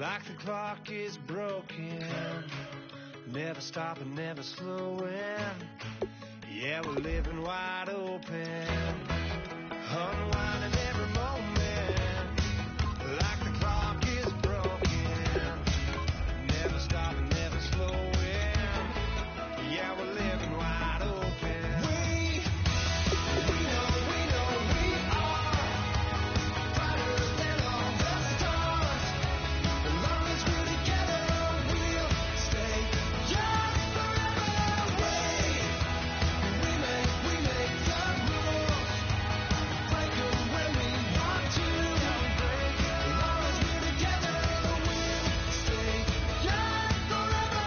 Like the clock is broken, never stopping, never slowing. Yeah, we're living wide open, unwinding every moment. Like the clock is broken, never stopping, never slowing. Yeah, we're living wide open. We know we are brighter than all the stars. As long as we're together, we'll stay young forever. We make the rules, break them when we want to. As long as we're together, we'll stay young forever.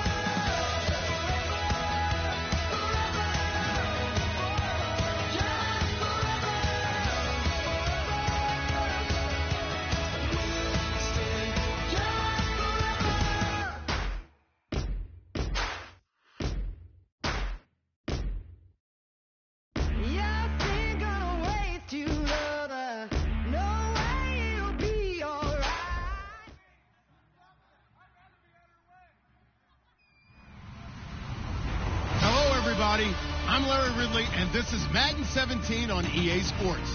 Hello, everybody. I'm Larry Ridley, and this is Madden 17 on EA Sports.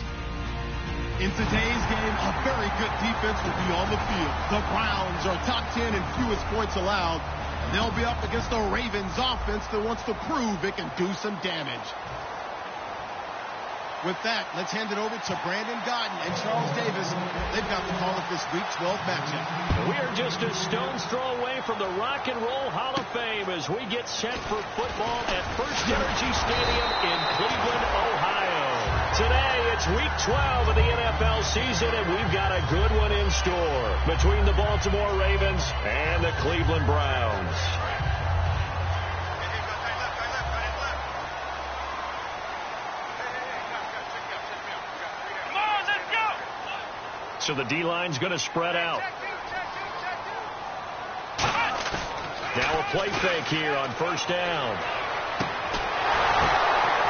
In today's game, a very good defense will be on the field. The Browns are top 10 in fewest points allowed, and they'll be up against the Ravens offense that wants to prove it can do some damage. With that, let's hand it over to Brandon Godden and Charles Davis. They've got the call of this Week 12 matchup. We are just a stone's throw away from the Rock and Roll Hall of Fame as we get set for football at First Energy Stadium in Cleveland, Ohio. Today, it's Week 12 of the NFL season, and we've got a good one in store between the Baltimore Ravens and the Cleveland Browns. So the D-line's going to spread out. Now a play fake here on first down.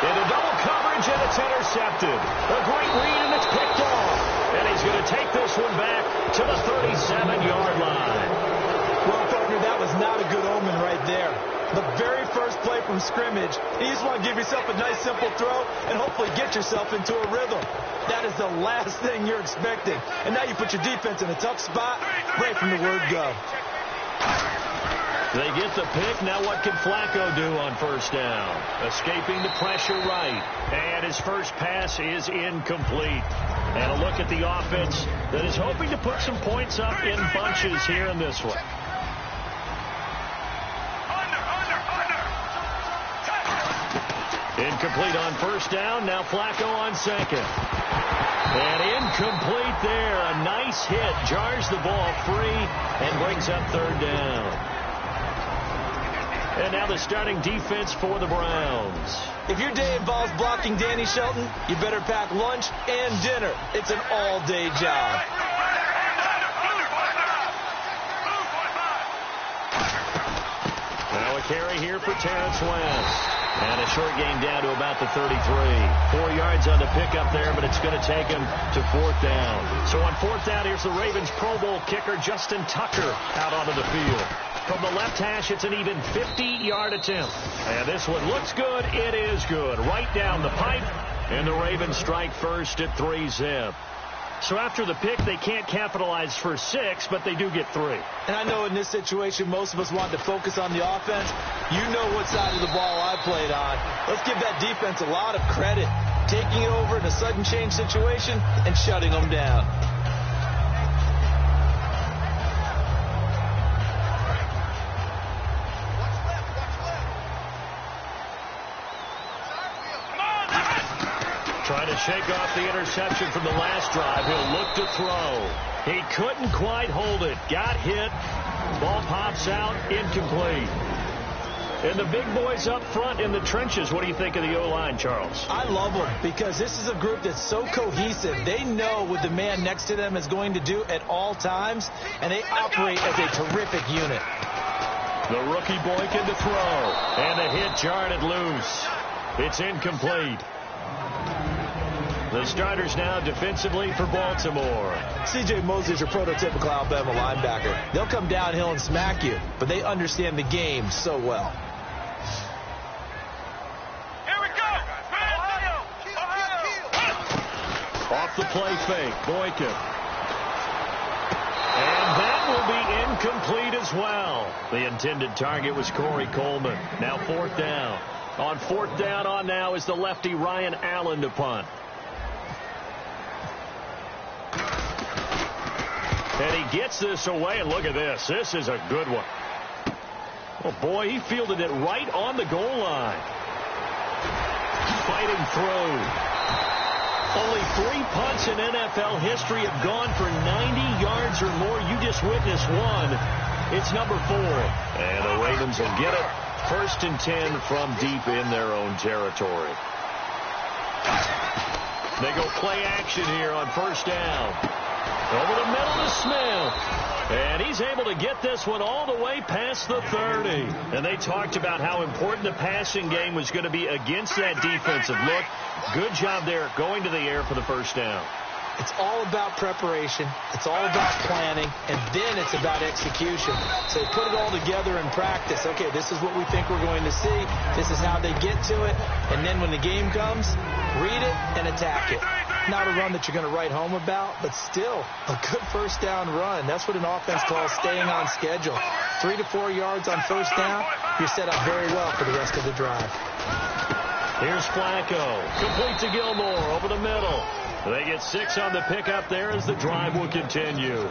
Into double coverage, and it's intercepted. A great read, and it's picked off. And he's going to take this one back to the 37-yard line. Well, partner, that was not a good omen right there. The very first play from scrimmage, you just want to give yourself a nice, simple throw and hopefully get yourself into a rhythm. That is the last thing you're expecting. And now you put your defense in a tough spot right from the word go. They get the pick. Now what can Flacco do on first down? Escaping the pressure right. And his first pass is incomplete. And a look at the offense that is hoping to put some points up in bunches here in this one. Incomplete on first down. Now Flacco on second. And incomplete there. A nice hit. Jars the ball free and brings up third down. And now the starting defense for the Browns. If your day involves blocking Danny Shelton, you better pack lunch and dinner. It's an all-day job. Now a carry here for Terrence West. And a short gain down to about the 33. 4 yards on the pickup there, but it's going to take him to fourth down. So on fourth down, here's the Ravens Pro Bowl kicker, Justin Tucker, out onto the field. From the left hash, it's an even 50-yard attempt. And this one looks good. It is good. Right down the pipe. And the Ravens strike first at 3-zip. So after the pick, they can't capitalize for 6, but they do get 3. And I know in this situation, most of us want to focus on the offense. You know what side of the ball I played on. Let's give that defense a lot of credit. Taking it over in a sudden change situation and shutting them down. Trying to shake off the interception from the last drive. He'll look to throw. He couldn't quite hold it. Got hit. Ball pops out. Incomplete. And the big boys up front in the trenches. What do you think of the O-line, Charles? I love them because this is a group that's so cohesive. They know what the man next to them is going to do at all times, and they operate as a terrific unit. The rookie Boykin to throw. And a hit jarred it loose. It's incomplete. The starters now defensively for Baltimore. C.J. Mosley's your prototypical Alabama linebacker. They'll come downhill and smack you, but they understand the game so well. Here we go! Off the play fake, Boykin. And that will be incomplete as well. The intended target was Corey Coleman. Now 4th down. On 4th down on now is the lefty Ryan Allen to punt. And he gets this away, and look at this. This is a good one. Oh, boy, he fielded it right on the goal line. Fighting through. Only 3 punts in NFL history have gone for 90 yards or more. You just witnessed one. It's number 4. And the Ravens will get it. 1st and 10 from deep in their own territory. They go play action here on 1st down. Over the middle to Smith. And he's able to get this one all the way past the 30. And they talked about how important the passing game was going to be against that defensive look. Good job there going to the air for the 1st down. It's all about preparation. It's all about planning. And then it's about execution. So they put it all together in practice. Okay, this is what we think we're going to see. This is how they get to it. And then when the game comes, read it and attack it. Not a run that you're going to write home about, but still a good 1st down run. That's what an offense calls staying on schedule. 3 to 4 yards on 1st down, you're set up very well for the rest of the drive. Here's Flacco. Complete to Gilmore over the middle. They get 6 on the pickup there as the drive will continue.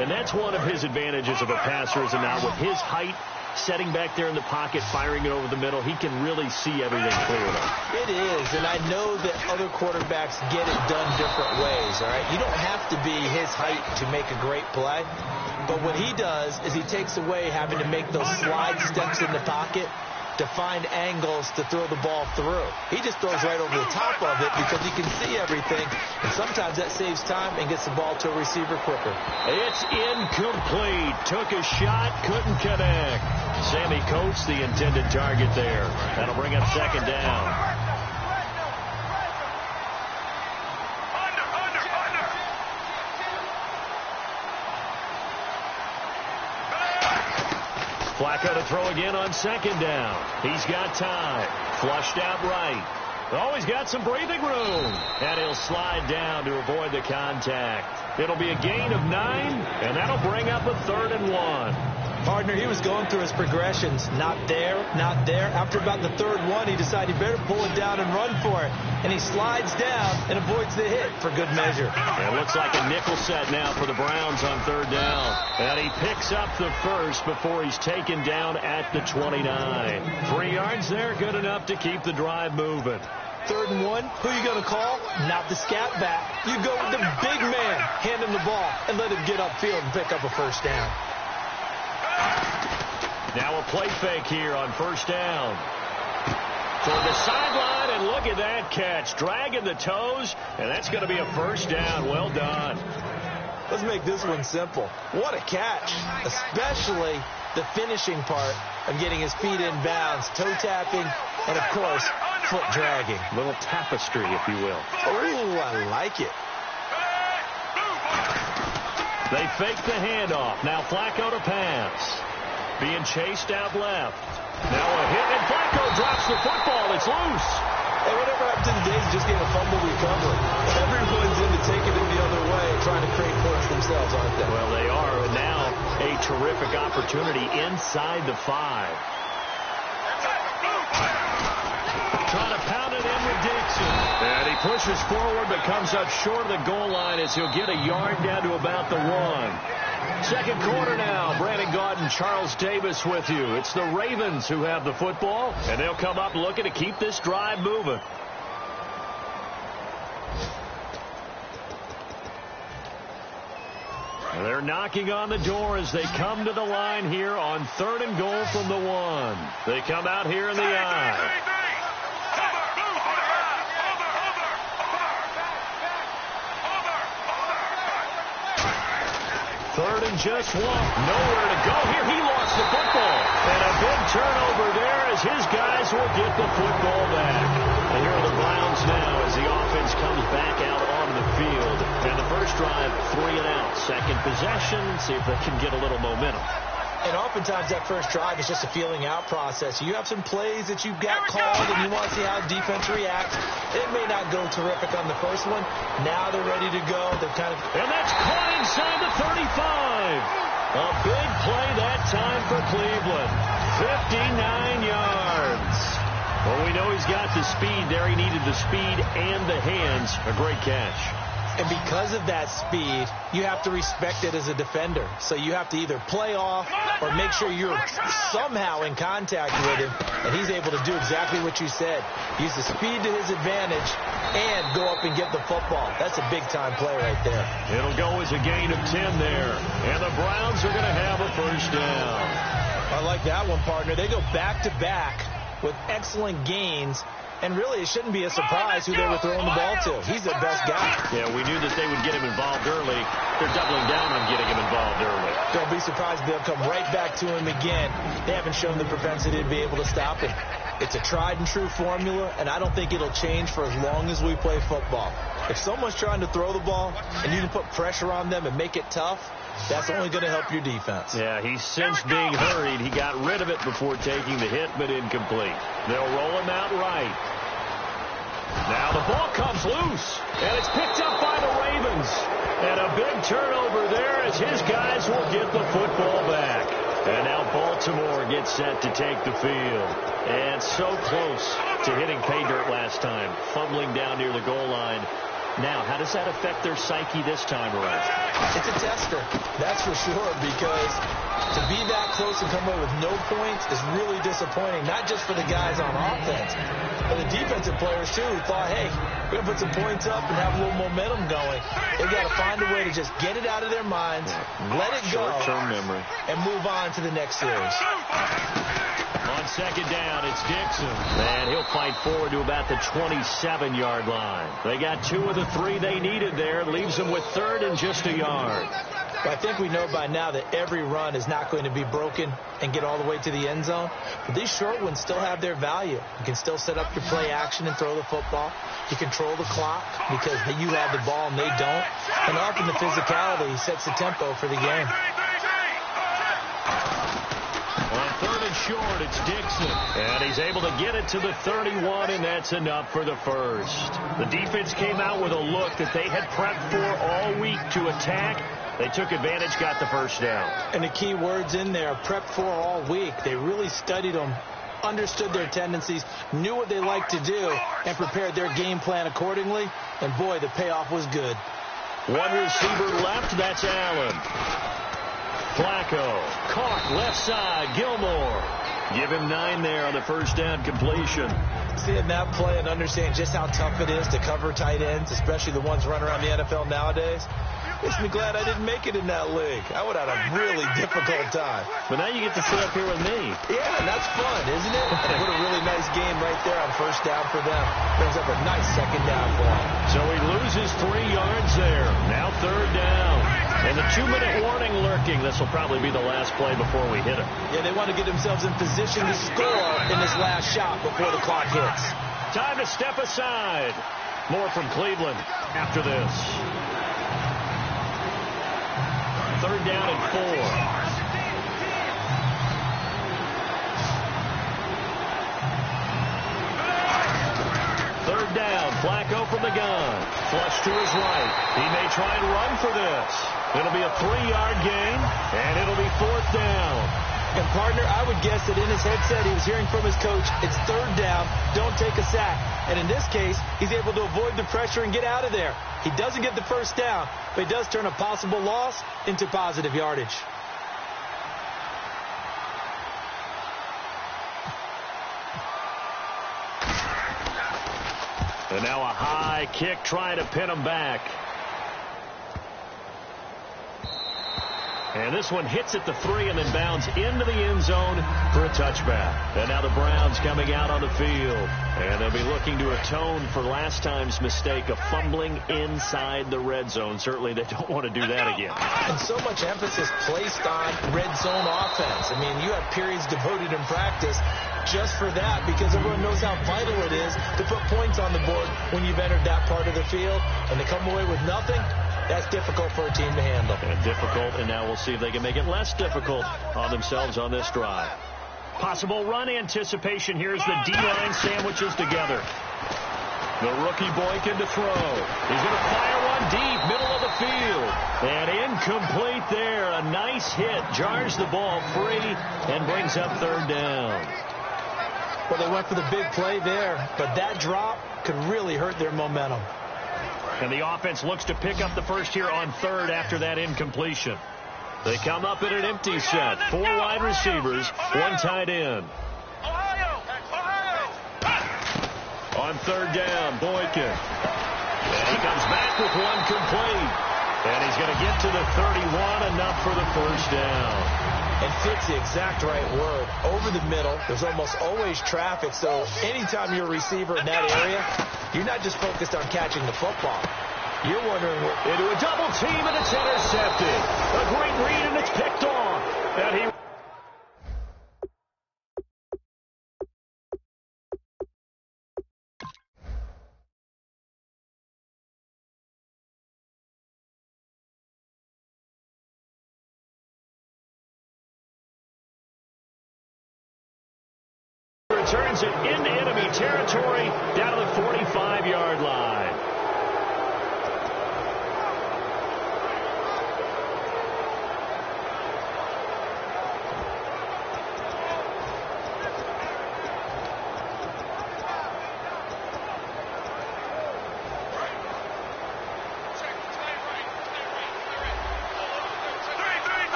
And that's one of his advantages of a passer, is now with his height, setting back there in the pocket, firing it over the middle, he can really see everything clearly. It is, and I know that other quarterbacks get it done different ways, all right? You don't have to be his height to make a great play, but what he does is he takes away having to make those slide steps in the pocket to find angles to throw the ball through. He just throws right over the top of it because he can see everything, and sometimes that saves time and gets the ball to a receiver quicker. It's incomplete. Took a shot, couldn't connect. Sammy Coates, the intended target there. That'll bring up 2nd down. Flacco to throw again on 2nd down. He's got time. Flushed out right. Always got some breathing room. And he'll slide down to avoid the contact. It'll be a gain of 9, and that'll bring up a 3rd and 1. Partner, he was going through his progressions. Not there, not there. After about the 3rd one, he decided he better pull it down and run for it. And he slides down and avoids the hit for good measure. It looks like a nickel set now for the Browns on 3rd down. And he picks up the 1st before he's taken down at the 29. 3 yards there, good enough to keep the drive moving. 3rd and 1, who you going to call? Not the scat back. You go with the big man, hand him the ball, and let him get upfield and pick up a 1st down. Now a play fake here on 1st down. Toward the sideline, and look at that catch. Dragging the toes, and that's going to be a 1st down. Well done. Let's make this one simple. What a catch, especially the finishing part of getting his feet in bounds, toe tapping, and, of course, foot dragging. Little tapestry, if you will. Oh, I like it. They fake the handoff. Now Flacco to pass. Being chased out left. Now a hit, and Flacco drops the football. It's loose. Hey, whatever happened to the days of just getting a fumble recovery? Everyone's into taking it the other way, trying to create points themselves, aren't they? Well, they are. And now a terrific opportunity inside the 5. Trying to pound it in with Dixon. And he pushes forward but comes up short of the goal line as he'll get a yard down to about the 1. Second quarter now. Brandon Gaudin, Charles Davis with you. It's the Ravens who have the football, and they'll come up looking to keep this drive moving. And they're knocking on the door as they come to the line here on 3rd and goal from the 1. They come out here in the I. 3rd and just 1. Nowhere to go here. He lost the football. And a big turnover there as his guys will get the football back. And here are the Browns now as the offense comes back Second possession, see if they can get a little momentum. And oftentimes that first drive is just a feeling out process. You have some plays that you've got called and you want to see how the defense reacts. It may not go terrific on the first one. Now they're ready to go. They're And that's caught inside the 35. A big play that time for Cleveland. 59 yards. Well, we know he's got the speed there. He needed the speed and the hands. A great catch. And because of that speed, you have to respect it as a defender. So you have to either play off or make sure you're somehow in contact with him. And he's able to do exactly what you said. Use the speed to his advantage and go up and get the football. That's a big-time play right there. It'll go as a gain of 10 there. And the Browns are going to have a first down. I like that one, partner. They go back-to-back with excellent gains. And really, it shouldn't be a surprise who they were throwing the ball to. He's their best guy. Yeah, we knew that they would get him involved early. They're doubling down on getting him involved early. Don't be surprised if they'll come right back to him again. They haven't shown the propensity to be able to stop him. It's a tried-and-true formula, and I don't think it'll change for as long as we play football. If someone's trying to throw the ball and you can put pressure on them and make it tough, that's only going to help your defense. Yeah, he's since being hurried. He got rid of it before taking the hit, but incomplete. They'll roll him out right. Now the ball comes loose, and it's picked up by the Ravens. And a big turnover there as his guys will get the football back. And now Baltimore gets set to take the field. And so close to hitting pay dirt last time, fumbling down near the goal line. Now, how does that affect their psyche this time around? It's a tester, that's for sure, because to be that close and come away with no points is really disappointing, not just for the guys on offense, but the defensive players, too, who thought, hey, we're going to put some points up and have a little momentum going. They've got to find a way to just get it out of their minds, let it go, short-term memory, and move on to the next series. On second down, it's Dixon. And he'll fight forward to about the 27-yard line. They got 2 of the 3 they needed there. Leaves them with third and just a yard. Well, I think we know by now that every run is not going to be broken and get all the way to the end zone. But these short ones still have their value. You can still set up your play action and throw the football. You control the clock because you have the ball and they don't. And often the physicality sets the tempo for the game. On third and short, it's Dixon. And he's able to get it to the 31, and that's enough for the first. The defense came out with a look that they had prepped for all week to attack. They took advantage, got the first down. And the key words in there, prepped for all week. They really studied them, understood their tendencies, knew what they liked to do, and prepared their game plan accordingly. And, boy, the payoff was good. One receiver left, that's Allen. Flacco, caught left side, Gilmore. Give him 9 there on the first down completion. Seeing that play and understanding just how tough it is to cover tight ends, especially the ones running around the NFL nowadays, makes me glad I didn't make it in that league. I would have had a really difficult time. But now you get to sit up here with me. Yeah, and that's fun, isn't it? And what a really nice game right there on first down for them. Brings up a nice second down for him. So he loses 3 yards there. Now third down. And the 2-minute warning lurking. This will probably be the last play before we hit it. Yeah, they want to get themselves in position to score in this last shot before the clock hits. Time to step aside. More from Cleveland after this. Third down and 4. Third down, Flacco from the gun. Flush to his right. He may try and run for this. It'll be a 3-yard gain, and it'll be 4th down. And, partner, I would guess that in his headset he was hearing from his coach, it's third down, don't take a sack. And in this case, he's able to avoid the pressure and get out of there. He doesn't get the first down, but he does turn a possible loss into positive yardage. And now a high kick trying to pin him back. And this one hits at the 3 and then bounds into the end zone for a touchback. And now the Browns coming out on the field. And they'll be looking to atone for last time's mistake of fumbling inside the red zone. Certainly they don't want to do that again. And so much emphasis placed on red zone offense. I mean, you have periods devoted in practice just for that because everyone knows how vital it is to put points on the board when you've entered that part of the field. And to come away with nothing, That's difficult for a team to handle. And difficult, and now we'll see if they can make it less difficult on themselves on this drive. Possible run anticipation here as the D-line sandwiches together. The rookie Boykin to throw. He's going to fire one deep, middle of the field. And incomplete there. A nice hit. Jars the ball free and brings up third down. Well, they went for the big play there, but that drop could really hurt their momentum. And the offense looks to pick up the first here on third after that incompletion. They come up in an empty set. 4 wide receivers, 1 tight end. On third down, Boykin. And he comes back with one complete. And he's going to get to the 31, enough for the first down. And fits the exact right word. Over the middle, there's almost always traffic, so anytime you're a receiver in that area, you're not just focused on catching the football. You're wondering what... Into a double team, and it's intercepted. A great read, and it's picked off. And he... returns it into enemy territory down to the 45-yard line.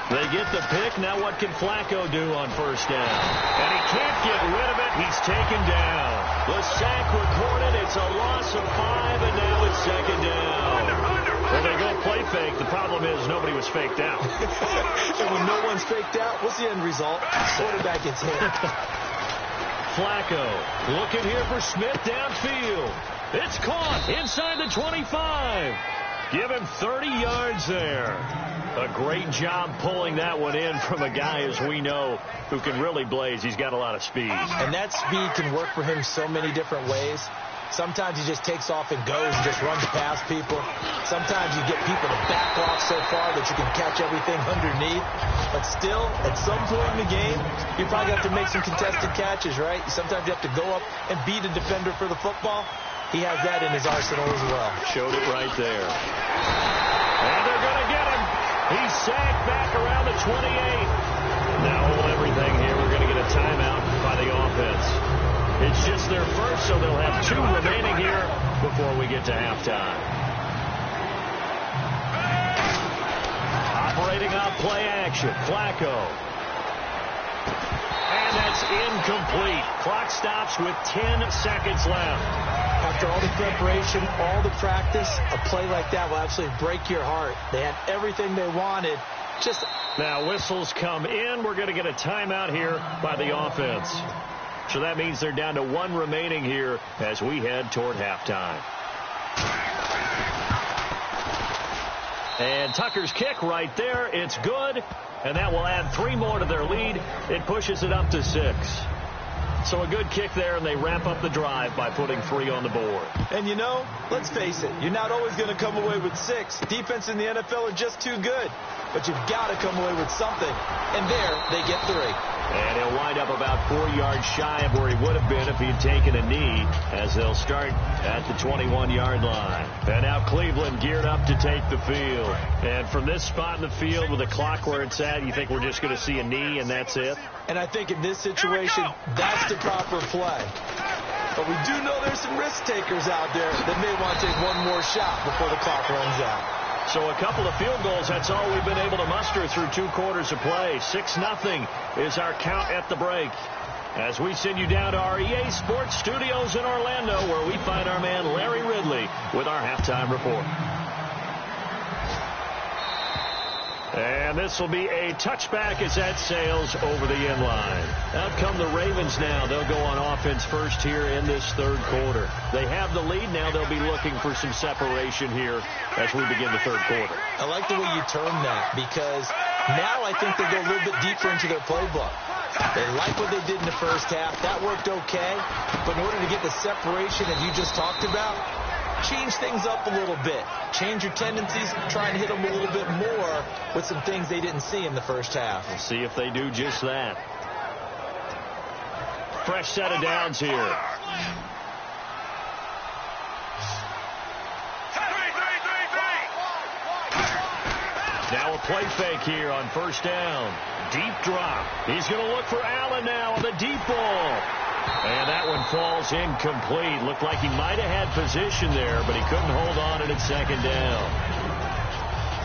They get the pick. Now what can Flacco do on first down? And he can't get rid of it. He's taken down. The sack recorded. It's a loss of 5, and now it's second down. Well, they go play fake. The problem is nobody was faked out. And when no one's faked out, what's the end result? Quarterback gets hit. Flacco looking here for Smith downfield. It's caught inside the 25. Give him 30 yards there. A great job pulling that one in from a guy, as we know, who can really blaze. He's got a lot of speed. And that speed can work for him so many different ways. Sometimes he just takes off and goes and just runs past people. Sometimes you get people to back off so far that you can catch everything underneath. But still, at some point in the game, you probably have to make some contested catches, right? Sometimes you have to go up and beat a defender for the football. He has that in his arsenal as well. Showed it right there. And they're going to get him. He's sacked back around the 28. Now hold everything here. We're going to get a timeout by the offense. It's just their first, so they'll have 2 remaining here before we get to halftime. Operating off play action. Flacco. And that's incomplete. Clock stops with 10 seconds left. After all the preparation, all the practice, a play like that will absolutely break your heart. They had everything they wanted. Now whistles come in. We're going to get a timeout here by the offense. So that means they're down to 1 remaining here as we head toward halftime. And Tucker's kick right there. It's good. And that will add 3 more to their lead. It pushes it up to 6. So a good kick there, and they wrap up the drive by putting 3 on the board. And, you know, let's face it, you're not always going to come away with 6. Defense in the NFL are just too good. But you've got to come away with something. And there, they get 3. And he'll wind up about 4 yards shy of where he would have been if he'd taken a knee, as they'll start at the 21-yard line. And now Cleveland geared up to take the field. And from this spot in the field with the clock where it's at, you think we're just going to see a knee and that's it? And I think in this situation, that's the proper play. But we do know there's some risk takers out there that may want to take one more shot before the clock runs out. So a couple of field goals, that's all we've been able to muster through 2 quarters of play. 6-0 is our count at the break. As we send you down to our EA Sports Studios in Orlando, where we find our man Larry Ridley with our halftime report. And this will be a touchback as that sails over the end line. Out come the Ravens now. They'll go on offense first here in this 3rd quarter. They have the lead. Now they'll be looking for some separation here as we begin the 3rd quarter. I like the way you term that, because now I think they go a little bit deeper into their playbook. They like what they did in the first half. That worked okay. But in order to get the separation that you just talked about, change things up a little bit. Change your tendencies, try and hit them a little bit more with some things they didn't see in the first half. We'll see if they do just that. Fresh set of downs here. Now a play fake here on first down. Deep drop. He's going to look for Allen now on the deep ball. And that one falls incomplete. Looked like he might have had position there, but he couldn't hold on it at second down.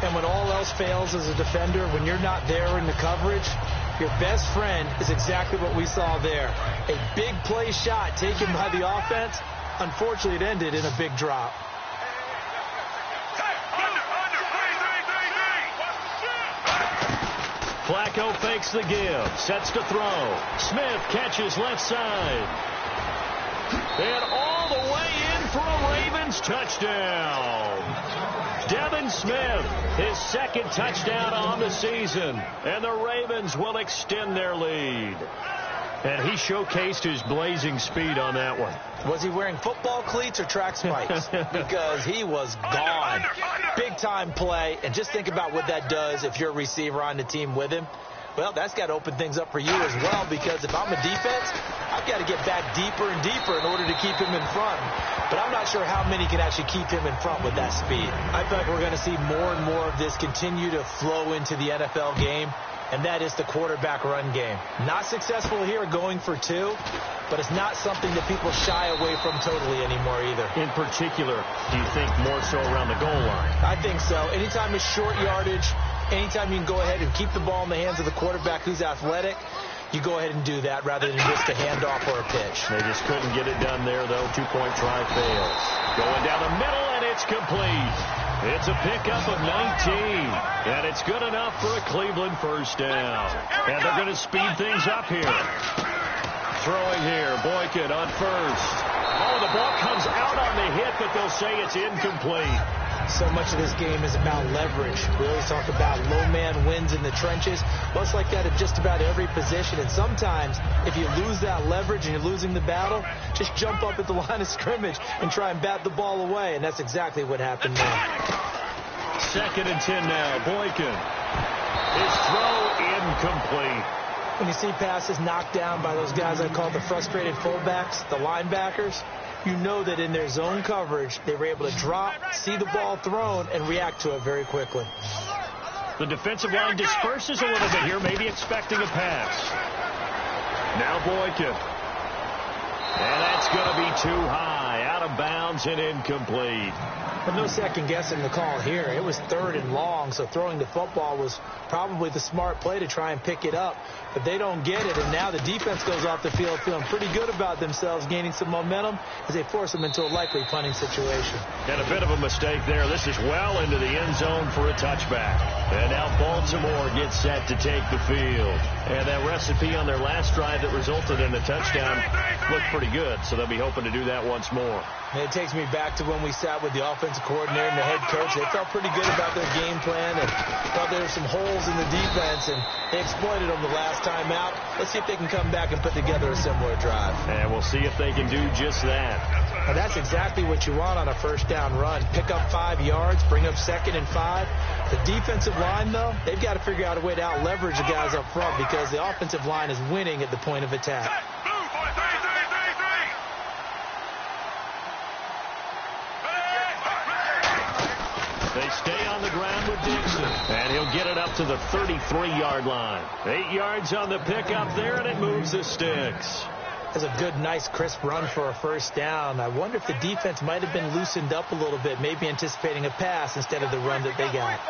And when all else fails as a defender, when you're not there in the coverage, your best friend is exactly what we saw there. A big play shot taken by the offense. Unfortunately, it ended in a big drop. Flacco fakes the give, sets to throw. Smith catches left side. And all the way in for a Ravens touchdown. Devin Smith, his second touchdown on the season. And the Ravens will extend their lead. And he showcased his blazing speed on that one. Was he wearing football cleats or track spikes? Because he was gone. Big-time play. And just think about what that does if you're a receiver on the team with him. Well, that's got to open things up for you as well, because if I'm a defense, I've got to get back deeper and deeper in order to keep him in front. But I'm not sure how many can actually keep him in front with that speed. I think we're going to see more and more of this continue to flow into the NFL game, and that is the quarterback run game. Not successful here going for two, but it's not something that people shy away from totally anymore either. In particular, do you think more so around the goal line? I think so. Anytime it's short yardage, anytime you can go ahead and keep the ball in the hands of the quarterback who's athletic, you go ahead and do that rather than just a handoff or a pitch. They just couldn't get it done there, though. Two-point try fails. Going down the middle, and it's complete. It's a pickup of 19, and it's good enough for a Cleveland first down. And they're going to speed things up here. Throwing here, Boykin on first. Oh, the ball comes out on the hit, but they'll say it's incomplete. So much of this game is about leverage. We always talk about low man wins in the trenches. Well, it's like that at just about every position. And sometimes, if you lose that leverage and you're losing the battle, just jump up at the line of scrimmage and try and bat the ball away. And that's exactly what happened there. 2nd and 10 now. Boykin. His throw incomplete. When you see passes knocked down by those guys I call the frustrated fullbacks, the linebackers, you know that in their zone coverage, they were able to drop, see the ball thrown, and react to it very quickly. The defensive line disperses a little bit here, maybe expecting a pass. Now Boykin. And that's going to be too high, out of bounds and incomplete. But no second guessing the call here. It was 3rd and long, so throwing the football was probably the smart play to try and pick it up. But they don't get it, and now the defense goes off the field feeling pretty good about themselves, gaining some momentum as they force them into a likely punting situation. And a bit of a mistake there. This is well into the end zone for a touchback. And now Baltimore gets set to take the field. And that recipe on their last drive that resulted in a touchdown looked pretty good, so they'll be hoping to do that once more. And it takes me back to when we sat with the offensive coordinator and the head coach. They felt pretty good about their game plan and thought there were some holes in the defense, and they exploited them the last time out. Let's see if they can come back and put together a similar drive. And we'll see if they can do just that. And that's exactly what you want on a first down run. Pick up 5 yards, bring up 2nd and 5. The defensive line, though, they've got to figure out a way to out-leverage the guys up front because the offensive line is winning at the point of attack. They stay on the ground with Dixon. And he'll get it up to the 33-yard line. 8 yards on the pickup there, and it moves the sticks. That's a good, nice, crisp run for a first down. I wonder if the defense might have been loosened up a little bit, maybe anticipating a pass instead of the run that they got.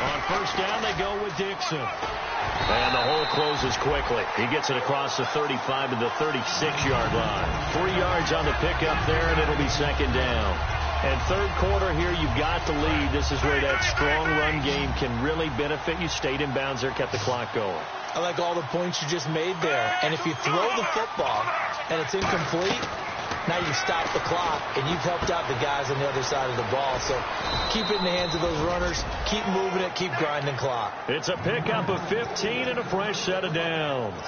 On first down, they go with Dixon. And the hole closes quickly. He gets it across the 35 to the 36-yard line. 3 yards on the pickup there, and it'll be 2nd down. And 3rd quarter here, you've got the lead. This is where that strong run game can really benefit you. Stayed in bounds there, kept the clock going. I like all the points you just made there. And if you throw the football and it's incomplete, now you stop the clock and you've helped out the guys on the other side of the ball. So keep it in the hands of those runners. Keep moving it. Keep grinding clock. It's a pickup of 15 and a fresh set of downs.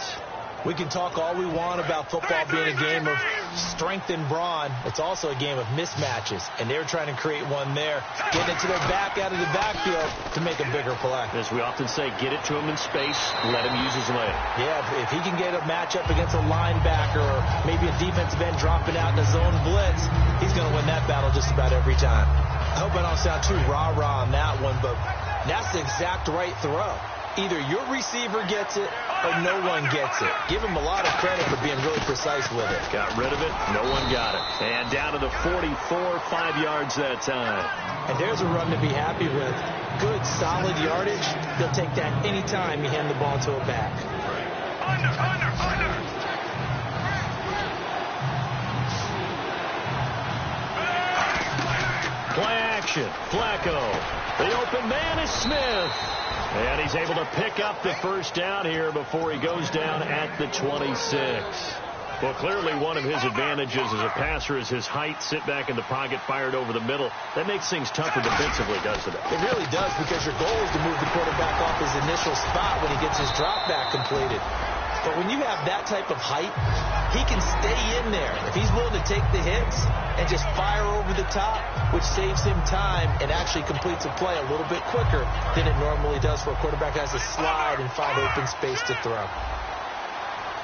We can talk all we want about football being a game of strength and brawn. It's also a game of mismatches, and they're trying to create one there, getting it to their back out of the backfield to make a bigger play. As we often say, get it to him in space, let him use his leg. Yeah, if he can get a matchup against a linebacker or maybe a defensive end dropping out in a zone blitz, he's going to win that battle just about every time. I hope I don't sound too rah-rah on that one, but that's the exact right throw. Either your receiver gets it or no one gets it. Give him a lot of credit for being really precise with it. Got rid of it. No one got it. And down to the 44, 5 yards that time. And there's a run to be happy with. Good, solid yardage. They'll take that any time you hand the ball to a back. Under. Play action. Flacco. The open man is Smith. And he's able to pick up the first down here before he goes down at the 26. Well, clearly one of his advantages as a passer is his height. Sit back in the pocket, fired over the middle. That makes things tougher defensively, doesn't it? It really does, because your goal is to move the quarterback off his initial spot when he gets his drop back completed. But when you have that type of height, he can stay in there. If he's willing to take the hits and just fire over the top, which saves him time and actually completes a play a little bit quicker than it normally does for a quarterback who has to slide and find open space to throw.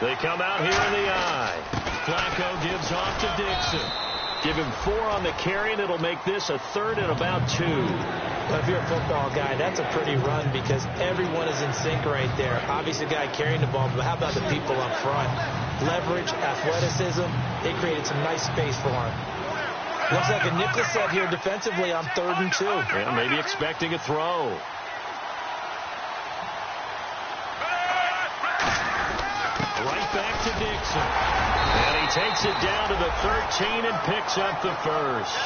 They come out here in the eye. Flacco gives off to Dixon. Give him 4 on the carry, and it'll make this a 3rd and about 2. Well, if you're a football guy, that's a pretty run because everyone is in sync right there. Obviously, the guy carrying the ball, but how about the people up front? Leverage, athleticism, they created some nice space for him. Looks like a nickel set here defensively on 3rd and 2. Yeah, maybe expecting a throw. Right back to Dixon. And he takes it down to the 13 and picks up the first.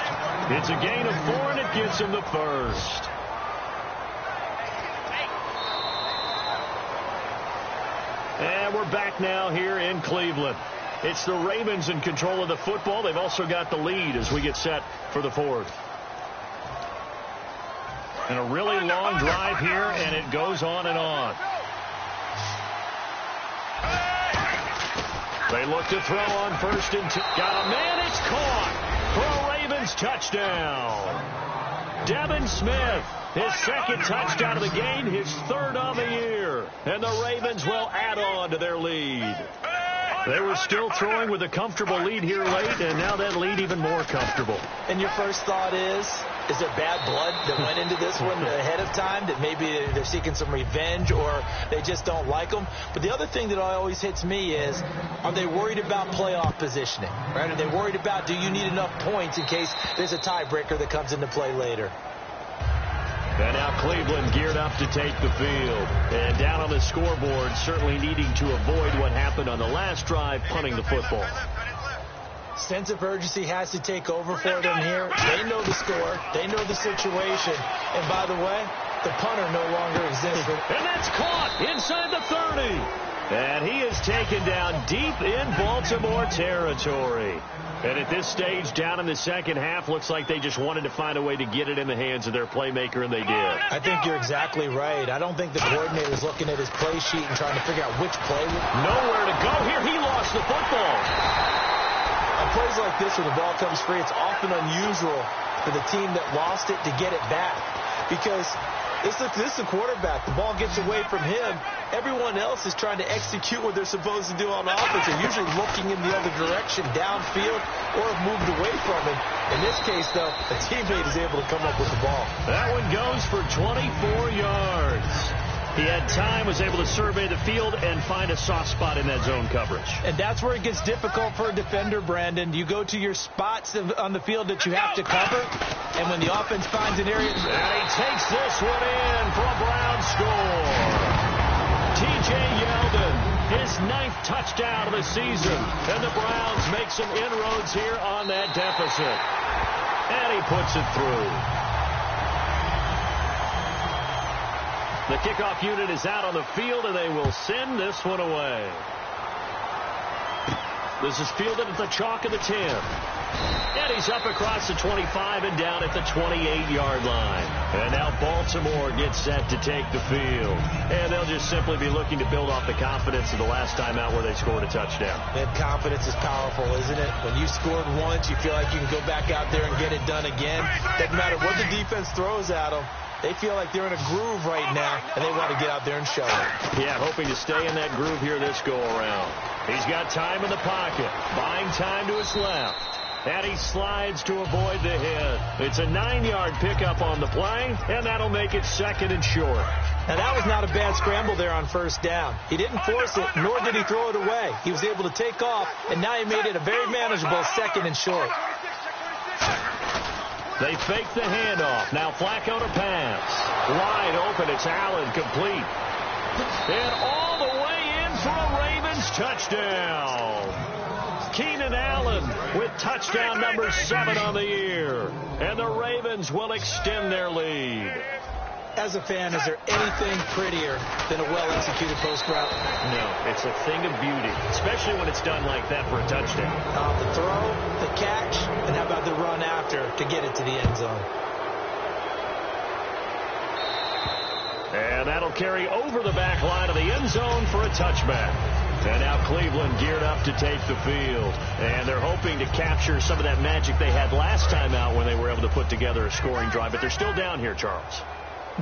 It's a gain of 4, and it gives him the first. And we're back now here in Cleveland. It's the Ravens in control of the football. They've also got the lead as we get set for the 4th. And a really long drive here, and it goes on and on. They look to throw on 1st and 2. Got a man. It's caught for a Ravens touchdown. Devin Smith, his 2nd touchdown of the game, his 3rd of the year. And the Ravens will add on to their lead. They were still throwing with a comfortable lead here late, and now that lead even more comfortable. And your first thought is there bad blood that went into this one ahead of time, that maybe they're seeking some revenge or they just don't like them? But the other thing that always hits me is, are they worried about playoff positioning? Right? Are they worried about, do you need enough points in case there's a tiebreaker that comes into play later? And now Cleveland geared up to take the field. And down on the scoreboard, certainly needing to avoid what happened on the last drive, punting the football. Sense of urgency has to take over for them here. They know the score. They know the situation. And by the way, the punter no longer exists. And that's caught inside the 30. And he is taken down deep in Baltimore territory. And at this stage, down in the second half, looks like they just wanted to find a way to get it in the hands of their playmaker, and they did. I think you're exactly right. I don't think the coordinator's looking at his play sheet and trying to figure out which play. Nowhere to go here. He lost the football. On plays like this, when the ball comes free, it's often unusual for the team that lost it to get it back. Because this is the quarterback. The ball gets away from him. Everyone else is trying to execute what they're supposed to do on offense. They're usually looking in the other direction, downfield, or have moved away from him. In this case, though, a teammate is able to come up with the ball. That one goes for 24 yards. He had time, was able to survey the field and find a soft spot in that zone coverage. And that's where it gets difficult for a defender, Brandon. You go to your spots on the field that you have to cover, and when the offense finds an area... And he takes this one in for a Brown score. T.J. Yeldon, his 9th touchdown of the season. And the Browns make some inroads here on that deficit. And he puts it through. The kickoff unit is out on the field, and they will send this one away. This is fielded at the chalk of the 10. And he's up across the 25 and down at the 28-yard line. And now Baltimore gets set to take the field. And they'll just simply be looking to build off the confidence of the last time out where they scored a touchdown. That confidence is powerful, isn't it? When you scored once, you feel like you can go back out there and get it done again. Doesn't matter what the defense throws at them. They feel like they're in a groove right now, and they want to get out there and show it. Yeah, hoping to stay in that groove here this go-around. He's got time in the pocket, buying time to his left. And he slides to avoid the hit. It's a 9-yard pickup on the play, and that'll make it 2nd and short. Now, that was not a bad scramble there on 1st down. He didn't force it, nor did he throw it away. He was able to take off, and now he made it a very manageable 2nd and short. They fake the handoff. Now Flacco to pass. Wide open. It's Allen complete. And all the way in for a Ravens touchdown. Keenan Allen with touchdown number 7 on the year. And the Ravens will extend their lead. As a fan, is there anything prettier than a well-executed post route? No, it's a thing of beauty, especially when it's done like that for a touchdown. The throw, the catch, and how about the run after to get it to the end zone? And that'll carry over the back line of the end zone for a touchback. And now Cleveland geared up to take the field. And they're hoping to capture some of that magic they had last time out when they were able to put together a scoring drive. But they're still down here, Charles.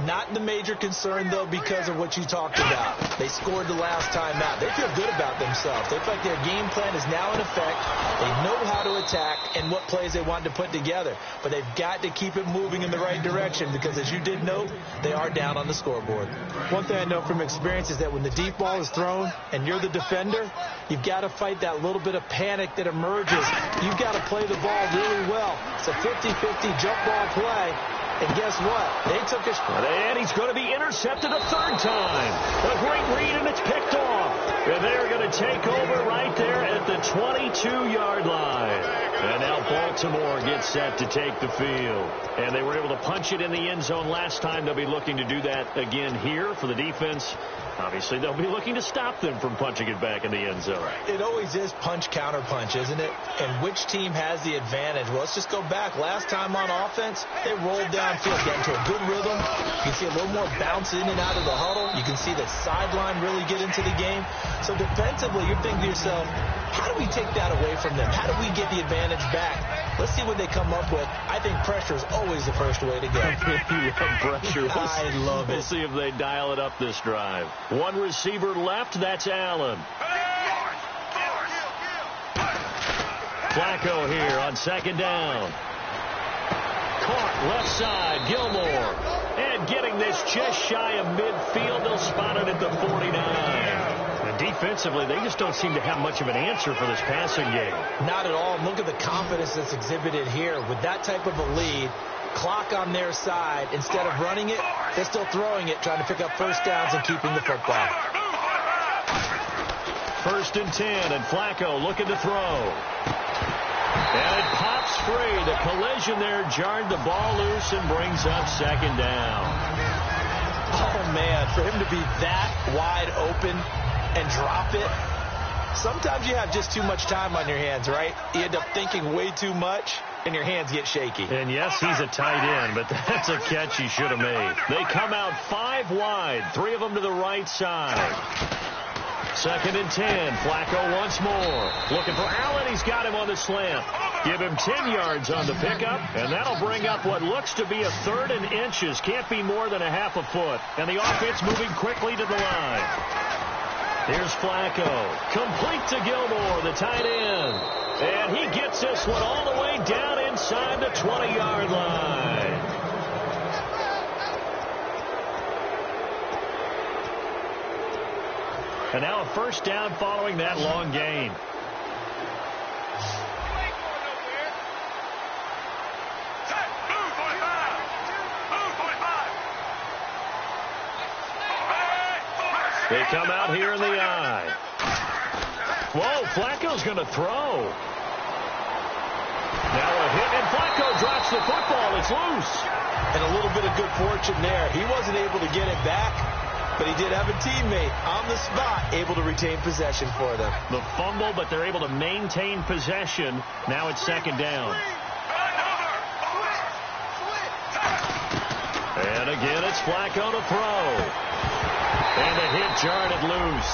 Not the major concern, though, because of what you talked about. They scored the last time out. They feel good about themselves. They feel like their game plan is now in effect. They know how to attack and what plays they want to put together. But they've got to keep it moving in the right direction because, as you did note, they are down on the scoreboard. One thing I know from experience is that when the deep ball is thrown and you're the defender, you've got to fight that little bit of panic that emerges. You've got to play the ball really well. It's a 50-50 jump ball play. And guess what? They took his... And he's going to be intercepted a 3rd time. A great read, and it's picked off. And they're going to take over right there at the 22-yard line. And now Baltimore gets set to take the field. And they were able to punch it in the end zone last time. They'll be looking to do that again here for the defense. Obviously, they'll be looking to stop them from punching it back in the end zone. It always is punch, counter punch, isn't it? And which team has the advantage? Well, let's just go back. Last time on offense, they rolled downfield, got into a good rhythm. You can see a little more bounce in and out of the huddle. You can see the sideline really get into the game. So defensively, you're thinking to yourself, how do we take that away from them? How do we get the advantage back? Let's see what they come up with. I think pressure is always the first way to go. You love pressure. I love it. We'll see if they dial it up this drive. One receiver left, that's Allen. Flacco here on 2nd down. Caught left side, Gilmore. And getting this just shy of midfield, they'll spot it at the 49. And defensively, they just don't seem to have much of an answer for this passing game. Not at all. Look at the confidence that's exhibited here. With that type of a lead, clock on their side, instead of running it, they're still throwing it, trying to pick up 1st downs and keeping the football. 1st and 10, and Flacco looking to throw. And it pops free. The collision there jarred the ball loose and brings up 2nd down. Oh, man, for him to be that wide open and drop it. Sometimes you have just too much time on your hands, right? You end up thinking way too much, and your hands get shaky. And yes, he's a tight end, but that's a catch he should have made. They come out 5 wide, 3 of them to the right side. 2nd and 10. Flacco once more. Looking for Allen. He's got him on the slant. Give him 10 yards on the pickup, and that'll bring up what looks to be a 3rd and inches. Can't be more than a half a foot. And the offense moving quickly to the line. Here's Flacco. Complete to Gilmore, the tight end. And he gets this one all the way down inside the 20-yard line. And now a 1st down following that long gain. They come out here in the eye. Whoa, Flacco's going to throw. Now a hit, and Flacco drops the football. It's loose. And a little bit of good fortune there. He wasn't able to get it back, but he did have a teammate on the spot able to retain possession for them. The fumble, but they're able to maintain possession. Now it's second down. And again, it's Flacco to throw. And a hit jarred it loose.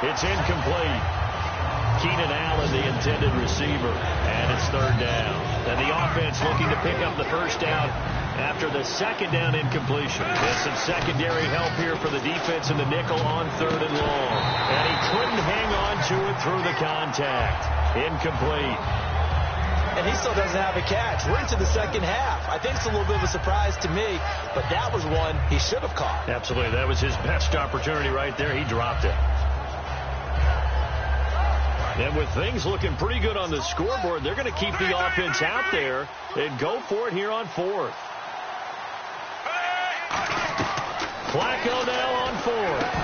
It's incomplete. Keenan Allen, the intended receiver, and it's third down. And the offense looking to pick up the first down after the second down incompletion. There's some secondary help here for the defense in the nickel on third and long. And he couldn't hang on to it through the contact. Incomplete. And he still doesn't have a catch. We're into the second half. I think it's a little bit of a surprise to me, but that was one he should have caught. Absolutely. That was his best opportunity right there. He dropped it. And with things looking pretty good on the scoreboard, they're going to keep the offense out there and go for it here on fourth. Flacco now on fourth.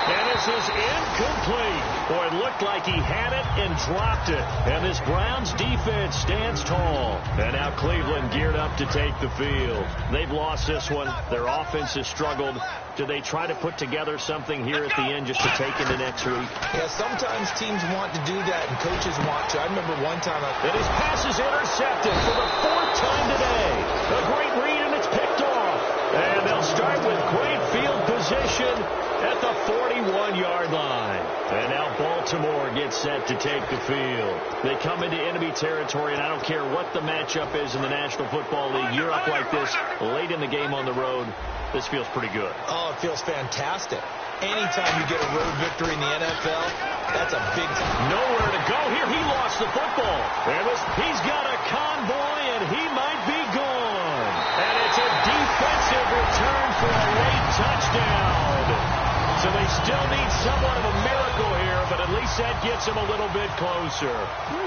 And this is incomplete. Boy, it looked like he had it and dropped it. And this Browns defense stands tall. And now Cleveland geared up to take the field. They've lost this one. Their offense has struggled. Do they try to put together something here at the end just to take into next week? Yeah, sometimes teams want to do that and coaches want to. I remember one time. And his pass is intercepted for the fourth time today. A great read, and it's picked off. And they'll start with great field position at the 41-yard line. And now Baltimore gets set to take the field. They come into enemy territory, and I don't care what the matchup is in the National Football League. You're up like this late in the game on the road. This feels pretty good. Oh, it feels fantastic. Anytime you get a road victory in the NFL, that's a big time. Nowhere to go here. He lost the football. He's got a convoy, and he might be gone. And it's a defensive return for a late touchdown. So they still need somewhat of a miracle here, but at least that gets them a little bit closer.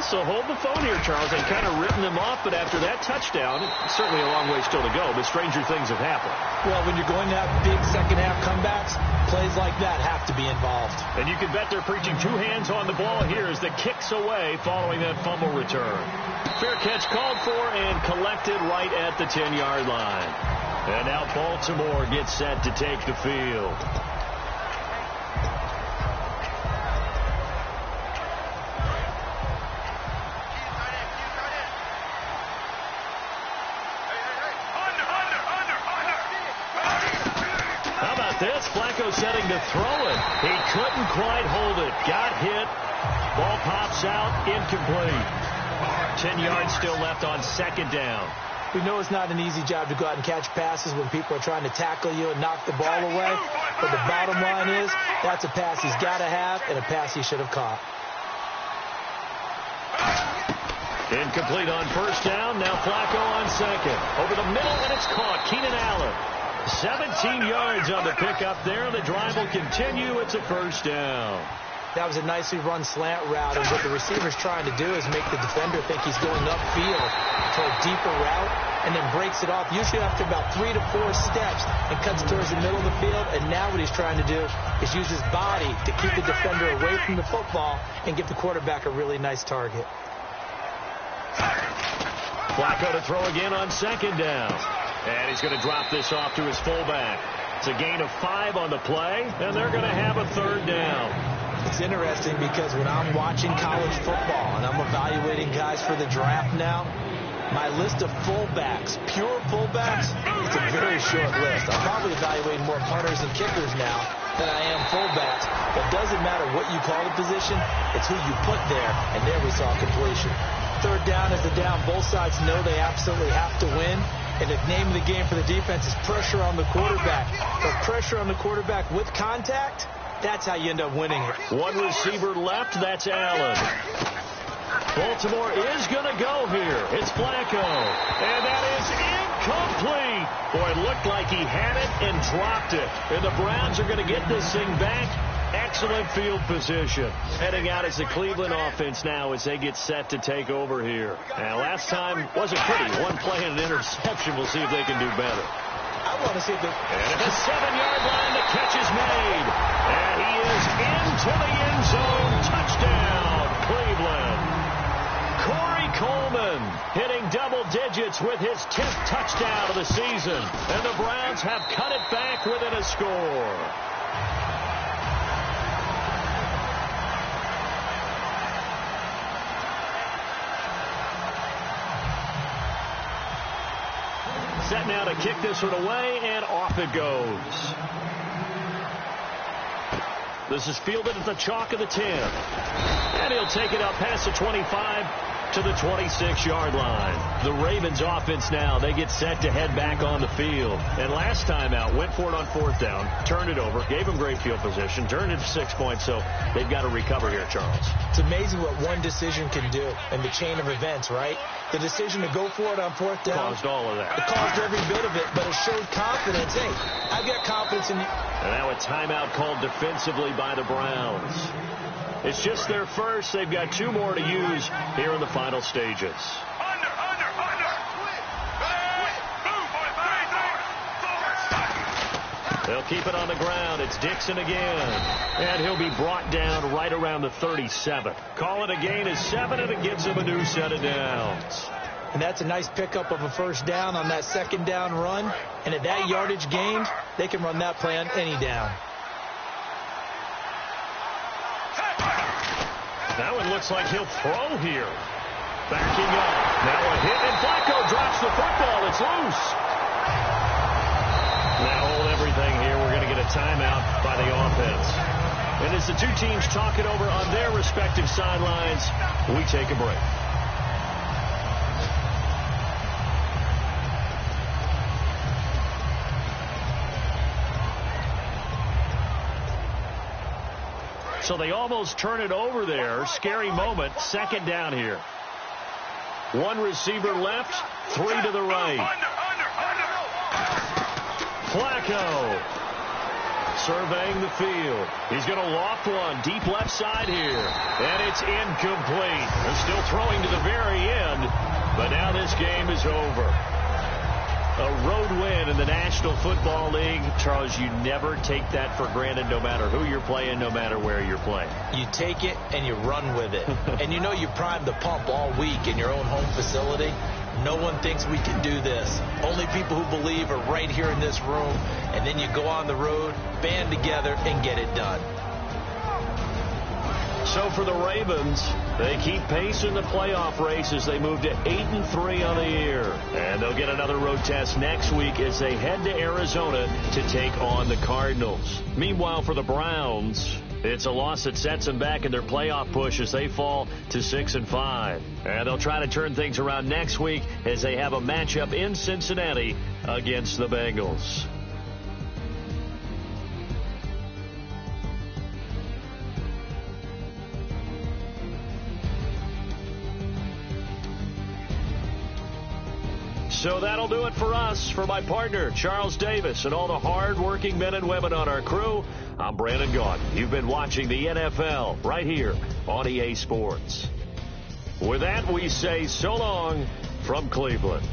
So hold the phone here, Charles. They've kind of written them off, but after that touchdown, certainly a long way still to go, but stranger things have happened. Well, when you're going to have big second-half comebacks, plays like that have to be involved. And you can bet they're preaching two hands on the ball here as the kick's away following that fumble return. Fair catch called for and collected right at the 10-yard line. And now Baltimore gets set to take the field. This Flacco setting to throw it. He couldn't quite hold it. Got hit. Ball pops out. Incomplete. 10 yards still left on second down. We know it's not an easy job to go out and catch passes when people are trying to tackle you and knock the ball away. But the bottom line is that's a pass he's got to have and a pass he should have caught. Incomplete on first down. Now Flacco on second. Over the middle, and it's caught. Keenan Allen. 17 yards on the pickup there. The drive will continue. It's a first down. That was a nicely run slant route, and what the receiver's trying to do is make the defender think he's going upfield for a deeper route, and then breaks it off, usually after about 3 to 4 steps, and cuts towards the middle of the field. And now what he's trying to do is use his body to keep the defender away from the football and give the quarterback a really nice target. Flacco to throw again on second down. And he's going to drop this off to his fullback. It's a gain of 5 on the play, and they're going to have a third down. It's interesting because when I'm watching college football and I'm evaluating guys for the draft now, my list of fullbacks, pure fullbacks, it's a very short list. I'm probably evaluating more punters and kickers now than I am fullbacks. But it doesn't matter what you call the position, it's who you put there, and there we saw completion. Third down is the down. Both sides know they absolutely have to win. And the name of the game for the defense is pressure on the quarterback. But pressure on the quarterback with contact, that's how you end up winning it. One receiver left, that's Allen. Baltimore is going to go here. It's Flacco. And that is incomplete. Boy, it looked like he had it and dropped it. And the Browns are going to get this thing back. Excellent field position. Heading out as the Cleveland offense now as they get set to take over here. And last time wasn't pretty. One play and an interception. We'll see if they can do better. I want to see if they... And at the 7-yard line, the catch is made. And he is into the end zone. Touchdown, Cleveland. Corey Coleman hitting double digits with his 10th touchdown of the season. And the Browns have cut it back within a score. Set now to kick this one away, and off it goes. This is fielded at the chalk of the 10. And he'll take it up past the 25 to the 26-yard line. The Ravens offense now, they get set to head back on the field. And last time out, went for it on 4th down, turned it over, gave them great field position, turned it to 6 points, so they've got to recover here, Charles. It's amazing what one decision can do in the chain of events, right? The decision to go for it on 4th down caused all of that. It caused every bit of it, but it showed confidence. Hey, I've got confidence in you. And now a timeout called defensively by the Browns. It's just their first. They've got 2 more to use here in the final stages. Under. Move, boy, 3, 4. They'll keep it on the ground. It's Dixon again. And he'll be brought down right around the 37. Call it a gain of 7, and it gives him a new set of downs. And that's a nice pickup of a 1st down on that 2nd down run. And at that yardage gained, they can run that play on any down. Now it looks like he'll throw here. Backing up. Now a hit, and Flacco drops the football. It's loose. Now hold everything here. We're going to get a timeout by the offense. And as the 2 teams talk it over on their respective sidelines, we take a break. So they almost turn it over there. Scary moment. 2nd down here. 1 receiver left, 3 to the right. Flacco surveying the field. He's going to loft one deep left side here. And it's incomplete. They're still throwing to the very end. But now this game is over. A road win in the National Football League. Charles, you never take that for granted, no matter who you're playing, no matter where you're playing. You take it and you run with it. And you know you primed the pump all week in your own home facility. No one thinks we can do this. Only people who believe are right here in this room. And then you go on the road, band together, and get it done. So for the Ravens, they keep pace in the playoff race as they move to 8-3 on the year. And they'll get another road test next week as they head to Arizona to take on the Cardinals. Meanwhile, for the Browns, it's a loss that sets them back in their playoff push as they fall to 6-5. And they'll try to turn things around next week as they have a matchup in Cincinnati against the Bengals. So that'll do it for us. For my partner, Charles Davis, and all the hard-working men and women on our crew, I'm Brandon Gaudin. You've been watching the NFL right here on EA Sports. With that, we say so long from Cleveland.